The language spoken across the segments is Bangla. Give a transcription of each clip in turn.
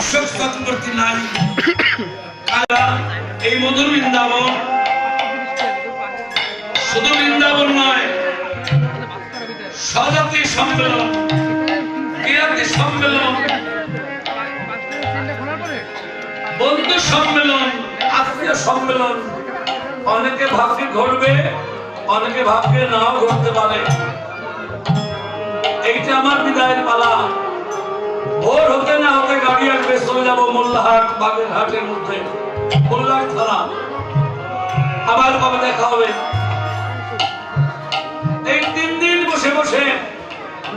অশোক চক্রবর্তী নাই এই মধুর বৃন্দাবন শুধু বৃন্দাবন নয়, স্বজাতি সম্মেলন, বিরাতি সম্মেলন, বন্ধু সম্মেলন, আত্মীয় সম্মেলন। অনেকে ভাগ্যে ঘটবে, অনেকে ভাগ্যে নাও ঘটতে পারে। এইটা আমার বিদায়ের পালা। ভোর হতে না হতে গাড়ি আসবে, চলে যাবো মোল্লাহাট বাগেরহাটের মধ্যে, মোল্লাহাট থানা। আবার কবে দেখা হবে? এই 3 দিন বসে বসে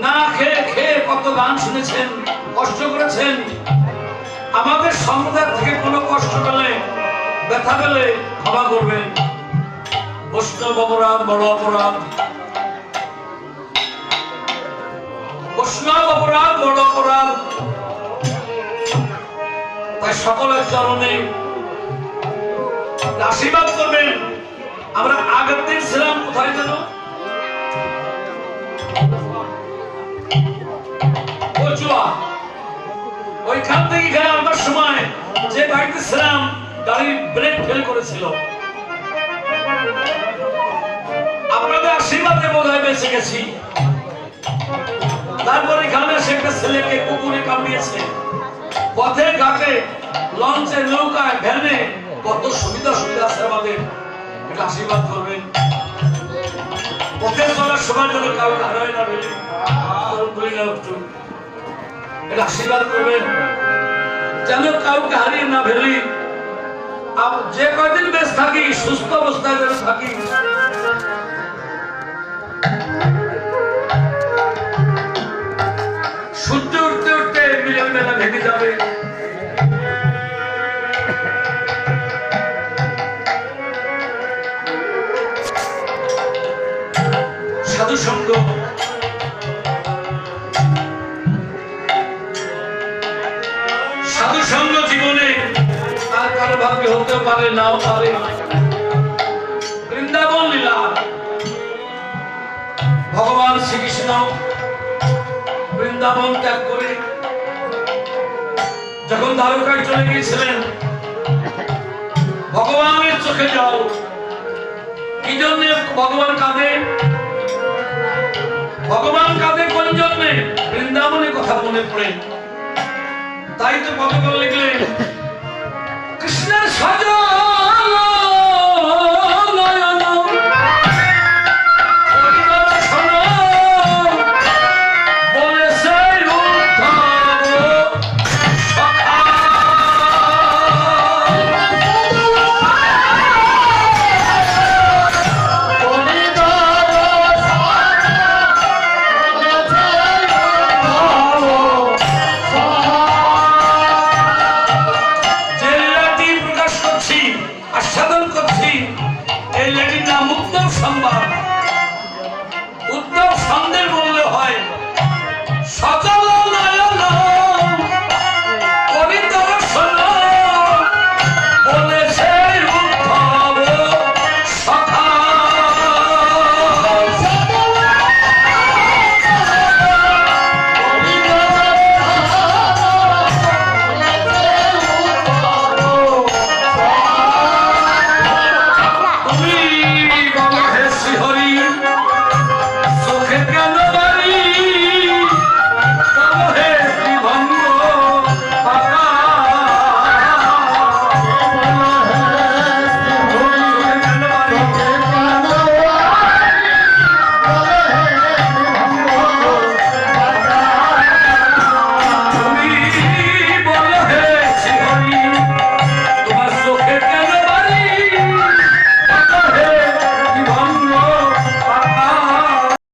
না খেয়ে খেয়ে কত গান শুনেছেন, কষ্ট করেছেন। আমাদের সম্প্রদায় থেকে কোনো কষ্ট পেলে, ব্যথা পেলে ক্ষমা করবেন। বৈষ্ণব অপরাধ বড় অপরাধ, বৈষ্ণব অপরাধ বড় অপরাধ। তাই সকলের চরণে আশীর্বাদ করবেন। আমরা আগের দিন ছিলাম কোথায় যেন, ওইখান থেকে এখানে আমার সময় যে গাড়িতে ছিলাম, গাড়ির ব্রেক ফেল করেছিল। আপনাদের আশীর্বাদে বোধহয় বেঁচে গেছি। তারপর এখানে এসে একটা ছেলেকে কুকুরে কামড়িয়েছে। পথে ঘাটে, লঞ্চে, নৌকায়, ভ্যানে কত সুবিধা আছে আমাদের। এটা আশীর্বাদ করবেন। পথে চলার সময় যেন কাউকে হারায় না ফেলি, এটা আশীর্বাদ করবেন। যেন কাউকে হারিয়ে না ফেলি। যে কয়দিন বেশ থাকি, সুস্থ অবস্থায় যেন থাকি। সূর্য উঠতে উঠতে মিলন মেলা ভেঙে যাবে। সাধু সঙ্গ, সাধু সঙ্গ জীবনে আর কারো ভাগ্যে হতে পারে, নাও পারে। বৃন্দাবন লীলা, ভগবান শ্রীকৃষ্ণ বৃন্দাবন ত্যাগ করে যখন দ্বারকায় চলে গিয়েছিলেন, ভগবানের চোখে জল। কি জন্য ভগবান কাঁদে? ভগবান কাঁদে কোন জন্যে? বৃন্দাবনের কথা মনে পড়ে। তাই তো পদকল লিখলেন, কৃষ্ণের সাজো